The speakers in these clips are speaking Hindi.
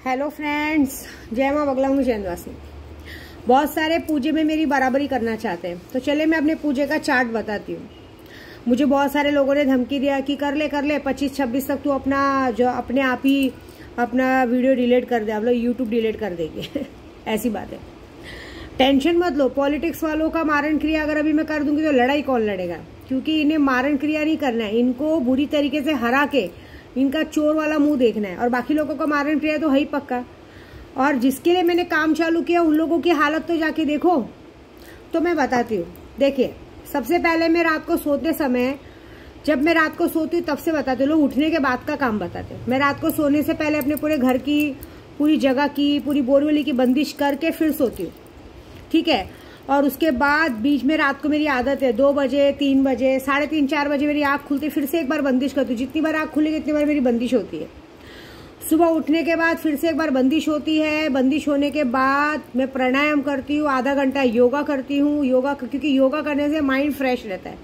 हेलो फ्रेंड्स, जय माँ बगला हूँ चंद्रवासिनी। बहुत सारे पूजे में मेरी बराबरी करना चाहते हैं, तो चले मैं अपने पूजे का चार्ट बताती हूँ। मुझे बहुत सारे लोगों ने धमकी दिया कि कर ले 25-26 तक तू अपना जो अपने आप ही अपना वीडियो डिलीट कर दे, आप लोग यूट्यूब डिलीट कर देंगे ऐसी बात है। टेंशन मत लो, पॉलिटिक्स वालों का मारण क्रिया अगर अभी मैं कर दूंगी तो लड़ाई कौन लड़ेगा, क्योंकि इन्हें मारण क्रिया नहीं करना है, इनको बुरी तरीके से हरा के इनका चोर वाला मुंह देखना है। और बाकी लोगों का मारण क्रिया तो है ही पक्का। और जिसके लिए मैंने काम चालू किया उन लोगों की हालत तो जाके देखो। तो मैं बताती हूँ। देखिए, सबसे पहले मैं रात को सोते समय, जब मैं रात को सोती हूँ तब से बताती हूँ, लोग उठने के बाद का काम बताते हैं। मैं रात को सोने से पहले अपने पूरे घर की, पूरी जगह की, पूरी बोरवेली की बंदिश करके फिर सोती हूँ, ठीक है। और उसके बाद बीच में रात को मेरी आदत है 2 बजे, 3 बजे, 3:30, 4 बजे मेरी आँख खुलती है, फिर से एक बार बंदिश करती हूँ। जितनी बार आँख खुलेगी इतनी बार मेरी बंदिश होती है। सुबह उठने के बाद फिर से एक बार बंदिश होती है। बंदिश होने के बाद मैं प्राणायाम करती हूँ, आधा घंटा योगा करती हूँ। योगा, क्योंकि योगा करने से माइंड फ्रेश रहता है,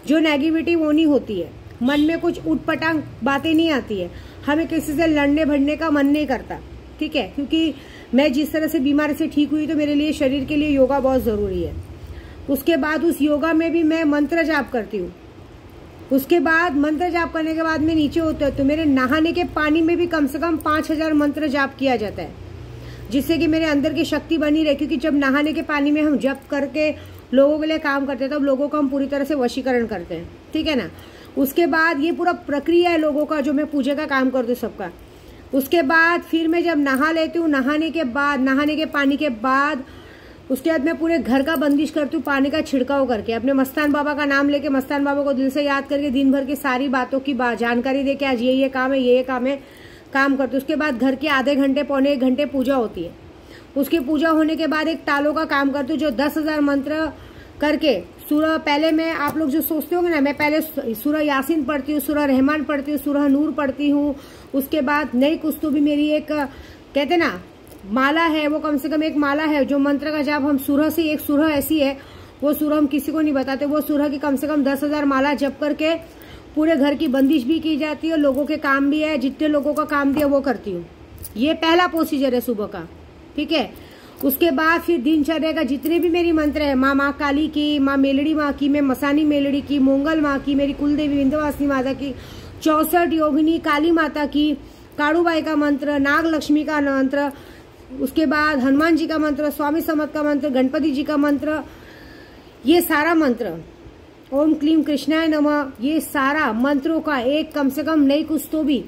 जो नेगेटिविटी वो नहीं होती है, मन में कुछ उटपटांग बातें नहीं आती है, हमें किसी से लड़ने भड़ने का मन नहीं करता, ठीक है। क्योंकि मैं जिस तरह से बीमारी से ठीक हुई तो मेरे लिए, शरीर के लिए योगा बहुत ज़रूरी है। उसके बाद उस योगा में भी मैं मंत्र जाप करती हूँ। उसके बाद मंत्र जाप करने के बाद मैं नीचे होती हूँ तो मेरे नहाने के पानी में भी कम से कम 5000 मंत्र जाप किया जाता है, जिससे कि मेरे अंदर की शक्ति बनी रहे। क्योंकि जब नहाने के पानी में हम जप करके लोगों के लिए काम करते हैं तब लोगों को हम पूरी तरह से वशीकरण करते हैं, ठीक है ना। उसके बाद ये पूरा प्रक्रिया है लोगों का, जो मैं पूजा का काम करती हूँ सबका। उसके बाद फिर मैं जब नहा लेती हूँ, नहाने के पानी के बाद उसके बाद मैं पूरे घर का बंदिश करती हूँ, पानी का छिड़काव करके, अपने मस्तान बाबा का नाम लेके, मस्तान बाबा को दिल से याद करके, दिन भर की सारी बातों की जानकारी दे के आज ये काम है, ये काम है, काम करती हूँ। उसके बाद घर के आधे घंटे, पौने 1 घंटे पूजा होती है। उसकी पूजा होने के बाद एक तालों का काम करती हूँ, जो 10,000 मंत्र करके सूरह, पहले मैं, आप लोग जो सोचते होंगे ना, मैं पहले सूरह यासीन पढ़ती हूँ, सूरह रहमान पढ़ती हूँ, सूरह नूर पढ़ती हूँ। उसके बाद नई कुछ तो भी मेरी एक, कहते ना, माला है, वो कम से कम एक माला है जो मंत्र का जाप हम सूरह से, एक सूरह ऐसी है वो सूरह हम किसी को नहीं बताते, वो सूरह की कम से कम 10,000 माला जप करके पूरे घर की बंदिश भी की जाती है। लोगों के काम भी है, जितने लोगों का काम दिया वो करती हूँ। ये पहला प्रोसीजर है सुबह का, ठीक है। उसके बाद फिर दिनचर्या का जितने भी मेरी मंत्र है, माँ काली की, माँ मेलड़ी माँ की, मैं मसानी मेलड़ी की, मोंगल माँ की, मेरी कुलदेवी विंध्यवासिनी माता की, 64 योगिनी काली माता की, काड़ूबाई का मंत्र, नाग लक्ष्मी का मंत्र, उसके बाद हनुमान जी का मंत्र, स्वामी समर्थ का मंत्र, गणपति जी का मंत्र, ये सारा मंत्र, ओम क्लीम कृष्णाय नमः, ये सारा मंत्रों का एक, कम से कम नहीं कुछ तो भी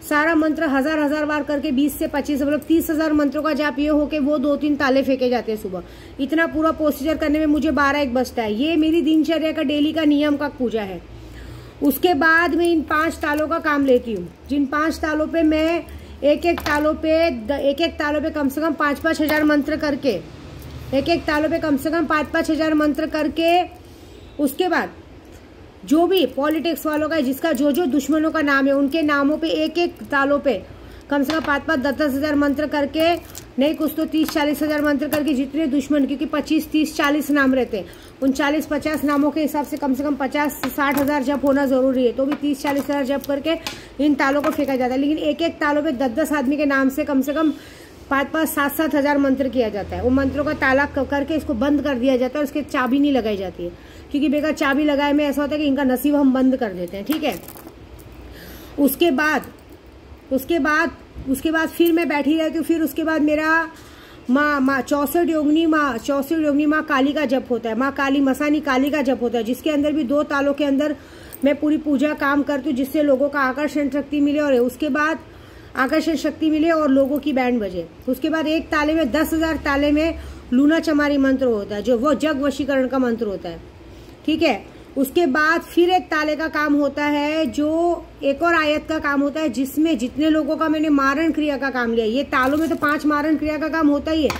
सारा मंत्र 1000 बार करके 20 से 25, मतलब 30,000 मंत्रों का जाप ये हो के वो 2-3 ताले फेंके जाते हैं सुबह। इतना पूरा प्रोसीजर करने में मुझे 12-1 बजता है। ये मेरी दिनचर्या का डेली का नियम का पूजा है। उसके बाद मैं इन 5 तालों का काम लेती हूँ, जिन 5 तालों पे मैं एक तालों पे कम से कम 5-5 हजार मंत्र करके, एक तालों पे कम से कम 5-5 हजार मंत्र करके, उसके बाद जो भी पॉलिटिक्स वालों का, जिसका जो दुश्मनों का नाम है उनके नामों पे एक तालों पे कम से कम 5-5, 10-10 हजार मंत्र करके, नहीं कुछ तो 30-40 हजार मंत्र करके, जितने दुश्मन, क्योंकि 25, 30, 40 नाम रहते हैं, उन 40-50 नामों के हिसाब से कम 50 से 60 हजार जप होना जरूरी है। तो भी 30-40 हजार जप करके इन तालों को फेंका जाता है। लेकिन एक तालों पे 10-10 आदमी के नाम से कम 5-5, 7-7 हजार मंत्र किया जाता है। वो मंत्रों का ताला करके इसको बंद कर दिया जाता है, उसके चाबी नहीं लगाई जाती है, क्योंकि बेकार चाबी लगाए में ऐसा होता है कि इनका नसीब हम बंद कर देते हैं, ठीक है। उसके बाद फिर मैं बैठी रहती हूँ। फिर उसके बाद मेरा माँ 64 योगिनी माँ काली का जप होता है, माँ काली, मसानी काली का जप होता है, जिसके अंदर भी 2 तालों के अंदर मैं पूरी पूजा काम करती हूँ, जिससे लोगों का आकर्षण शक्ति मिले, और उसके बाद आकर्षण शक्ति मिले और लोगों की बैंड बजे। उसके बाद एक ताले में 10,000 ताले में लूना चमारी मंत्र होता है, जो वो जग वशीकरण का मंत्र होता है, ठीक है। उसके बाद फिर एक ताले का काम होता है, जो एक और आयत का काम होता है, जिसमें जितने लोगों का मैंने मारण क्रिया का काम लिया, ये तालों में तो 5 मारण क्रिया का काम होता ही है,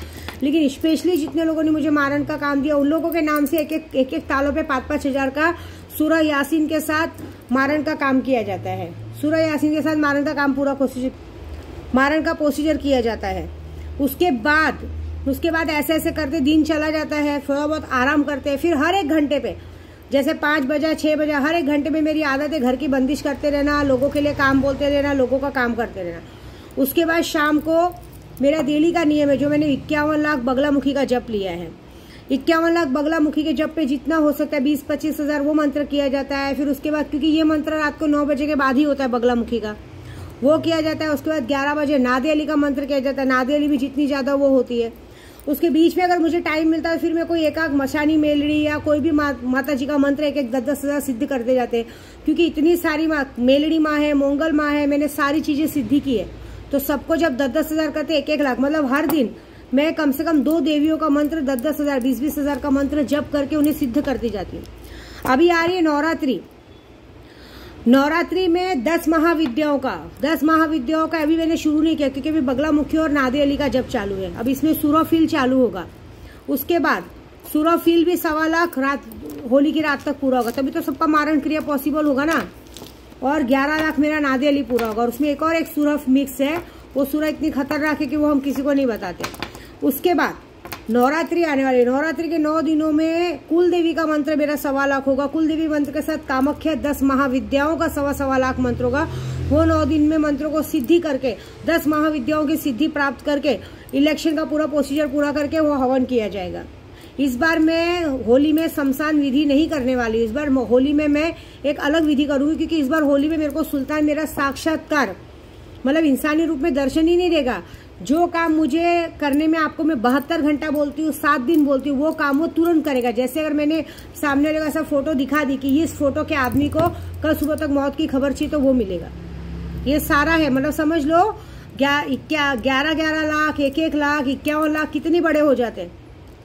लेकिन स्पेशली जितने लोगों ने मुझे मारण का काम दिया उन लोगों के नाम से एक तालों पे 5-5 हजार का सूरह यासीन के साथ मारण का काम किया जाता है। सूरह यासीन के साथ मारण का काम, पूरा मारण का प्रोसीजर किया जाता है। उसके बाद ऐसे करते दिन चला जाता है, थोड़ा बहुत आराम करते हैं। फिर हर 1 घंटे पे, जैसे 5 बजे 6 बजे, हर 1 घंटे में मेरी आदत है घर की बंदिश करते रहना, लोगों के लिए काम बोलते रहना, लोगों का काम करते रहना। उसके बाद शाम को मेरा डेली का नियम है, जो मैंने 51 लाख बगलामुखी का जप लिया है, 51 लाख बगलामुखी के जप पे जितना हो सकता है 20-25 हज़ार वो मंत्र किया जाता है। फिर उसके बाद, क्योंकि ये मंत्र रात को 9 बजे के बाद ही होता है बगलामुखी का, वो किया जाता है। उसके बाद 11 बजे नादे अली का मंत्र किया जाता है। नादे अली भी जितनी ज़्यादा वो होती है। उसके बीच में अगर मुझे टाइम मिलता है फिर मैं कोई एक मशानी मेलड़ी या कोई भी माता जी का मंत्र 1-10 हज़ार सिद्ध करते जाते हैं, क्योंकि इतनी सारी मेलड़ी माँ है, मंगल माँ है, मैंने सारी चीज़ें सिद्धि की है। तो सबको जब 10-10 हज़ार करते 1-1 लाख, मतलब हर दिन मैं कम से कम 2 देवियों का मंत्र 10-10 हज़ार 20-20 हज़ार का मंत्र जप करके उन्हें सिद्ध करती जाती हूँ। अभी आ रही है नवरात्रि। नवरात्रि में 10 महाविद्याओं का अभी मैंने शुरू नहीं किया, क्योंकि अभी बगलामुखी और नादे अली का जप चालू है। अब इसमें सूरफील चालू होगा। उसके बाद सूरफील भी 1.25 लाख रात, होली की रात तक पूरा होगा, तभी तो सबका मारण क्रिया पॉसिबल होगा ना। और 11 लाख मेरा नादे अली पूरा होगा। और उसमें एक और सूरफ मिक्स है, वो सूरह इतनी खतरनाक है कि वो हम किसी को नहीं बताते। उसके बाद नवरात्रि आने वाली, नवरात्रि के 9 दिनों में कुल देवी का मंत्र मेरा 1.25 लाख होगा। कुल देवी मंत्र के साथ कामाख्या 10 महाविद्याओं का 1.25 लाख मंत्र होगा। वो 9 दिन में मंत्रों को सिद्धि करके 10 महाविद्याओं की सिद्धि प्राप्त करके इलेक्शन का पूरा प्रोसीजर पूरा करके वो हवन किया जाएगा। इस बार मैं होली में शमशान विधि नहीं करने वाली। इस बार होली में मैं एक अलग विधि करूंगी, क्योंकि इस बार होली में मेरे को सुल्तान मेरा साक्षात्कार, मतलब इंसानी रूप में दर्शन ही नहीं देगा। जो काम मुझे करने में आपको मैं 72 घंटा बोलती हूँ, 7 दिन बोलती हूँ, वो काम वो तुरंत करेगा। जैसे अगर मैंने सामने वाले का ऐसा फोटो दिखा दी कि इस फोटो के आदमी को कल सुबह तक मौत की खबर चाहिए, तो वो मिलेगा। ये सारा है, मतलब समझ लो 11-11 लाख, 1-1 लाख, 51 लाख, कितने बड़े हो जाते हैं,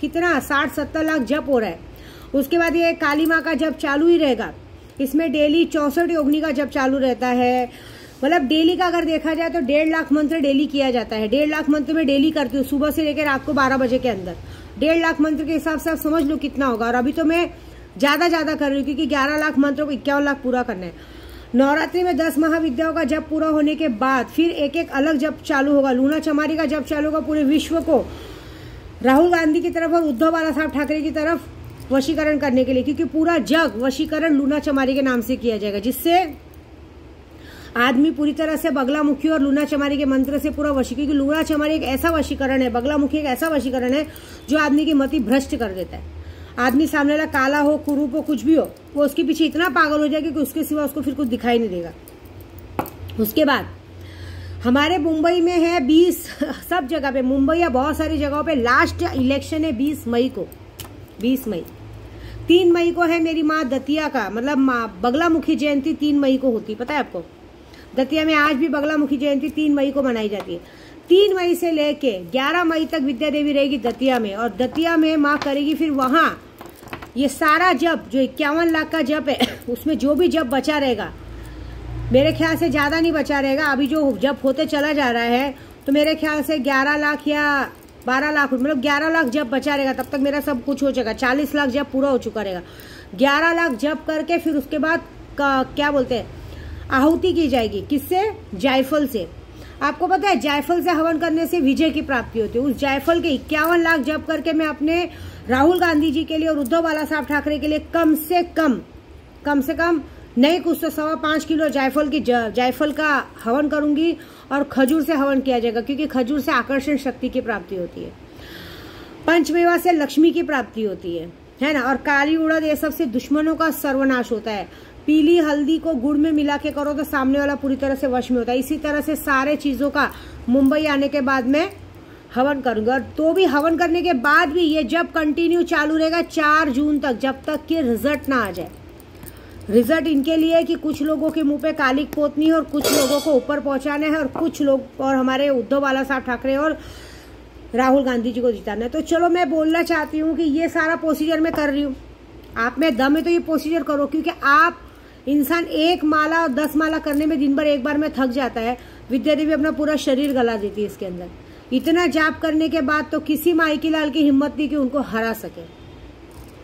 कितना 60-70 लाख जप हो रहा है। उसके बाद ये काली माँ का जप चालू ही रहेगा। इसमें डेली 64 योगिनी का जप चालू रहता है। मतलब डेली का अगर देखा जाए तो 1.5 लाख मंत्र डेली किया जाता है। 1.5 लाख मंत्र मैं डेली करती हूँ, सुबह से लेकर रात को 12 बजे के अंदर। 1.5 लाख मंत्र के हिसाब से आप समझ लो कितना होगा। और अभी तो मैं ज्यादा कर रही हूँ, क्योंकि 11 लाख मंत्रों को 51 लाख पूरा करना है। नवरात्रि में 10 महाविद्याओं का जप पूरा होने के बाद फिर एक अलग जप चालू होगा। लूना चमारी का जप चालू होगा। पूरे विश्व को राहुल गांधी की तरफ और उद्धव बाला साहब ठाकरे की तरफ वशीकरण करने के लिए, क्योंकि पूरा जग वशीकरण लूना चमारी के नाम से किया जाएगा, जिससे आदमी पूरी तरह से बगलामुखी और लूना चमारी के मंत्र से पूरा वशी, क्योंकि लूना चमारी एक ऐसा वशीकरण है, बगलामुखी एक ऐसा वशीकरण है जो आदमी की मति भ्रष्ट कर देता है। आदमी सामने वाला काला हो, कुरूप हो, कुछ भी हो, वो उसके पीछे इतना पागल हो जाएगा कि उसके सिवा उसको फिर कुछ दिखाई नहीं देगा। उसके बाद हमारे मुंबई में है 20 सब जगह पे, मुंबई या बहुत सारी जगहों पे लास्ट इलेक्शन है 20 मई को। 20 मई 3 मई को है मेरी माँ दतिया का, मतलब माँ बगलामुखी जयंती 3 मई को होती, पता है आपको। दतिया में आज भी बगलामुखी जयंती 3 मई को मनाई जाती है। 3 मई से लेके 11 मई तक विद्या देवी रहेगी दतिया में, और दतिया में माँ करेगी फिर वहां ये सारा जप, जो 51 लाख का जप है, उसमें जो भी जप बचा रहेगा, मेरे ख्याल से ज्यादा नहीं बचा रहेगा। अभी जो जप होते चला जा रहा है, तो मेरे ख्याल से 11 लाख या 12 लाख, मतलब 11 लाख जप बचा रहेगा, तब तक मेरा सब कुछ हो जाएगा। 40 लाख जप पूरा हो चुका रहेगा। 11 लाख जप करके फिर उसके बाद क्या बोलते हैं, आहुति की जाएगी। किससे? जायफल से। आपको पता है जायफल से हवन करने से विजय की प्राप्ति होती है। उस जायफल के 51 लाख जप करके मैं अपने राहुल गांधी जी के लिए और उद्धव बाला साहब ठाकरे के लिए कम से कम नहीं कुछ तो 5.25 किलो जायफल का हवन करूंगी। और खजूर से हवन किया जाएगा, क्योंकि खजूर से आकर्षण शक्ति की प्राप्ति होती है। पंचमेवा से लक्ष्मी की प्राप्ति होती है ना। और काली उड़द, ये सब से दुश्मनों का सर्वनाश होता है। पीली हल्दी को गुड़ में मिला के करो तो सामने वाला पूरी तरह से वश में होता है। इसी तरह से सारे चीजों का मुंबई आने के बाद में हवन करूंगा। और तो भी हवन करने के बाद भी ये जब कंटिन्यू चालू रहेगा 4 जून तक, जब तक कि रिजल्ट ना आ जाए। रिजल्ट इनके लिए कि कुछ लोगों के मुंह पे कालिक पोतनी है और कुछ लोगों को ऊपर पहुंचाना है, और कुछ लोग और हमारे उद्धव बाला साहब ठाकरे और राहुल गांधी जी को जिताना है। तो चलो मैं बोलना चाहती हूँ कि ये सारा प्रोसीजर मैं कर रही हूँ। आप में दम है तो ये प्रोसीजर करो, क्योंकि आप इंसान 1 माला और 10 माला करने में दिन भर एक बार में थक जाता है। विद्या देवी अपना पूरा शरीर गला देती है इसके अंदर। इतना जाप करने के बाद तो किसी माई की लाल की हिम्मत नहीं कि उनको हरा सके।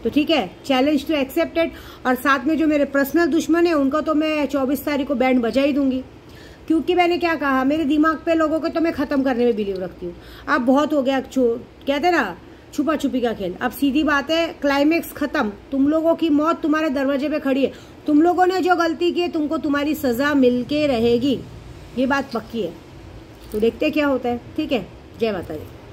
तो ठीक है, चैलेंज तो एक्सेप्टेड। और साथ में जो मेरे पर्सनल दुश्मन है उनको तो मैं 24 तारीख को बैंड बजा ही दूंगी, क्योंकि मैंने क्या कहा, मेरे दिमाग पे लोगों को तो मैं खत्म करने में बिलीव रखती हूँ। अब बहुत हो गया, कहते ना छुपा छुपी का खेल। अब सीधी बात है, क्लाइमेक्स खत्म। तुम लोगों की मौत तुम्हारे दरवाजे पे खड़ी है। तुम लोगों ने जो गलती की है, तुमको तुम्हारी सजा मिलके रहेगी, ये बात पक्की है। तो देखते क्या होता है। ठीक है, जय माता दी।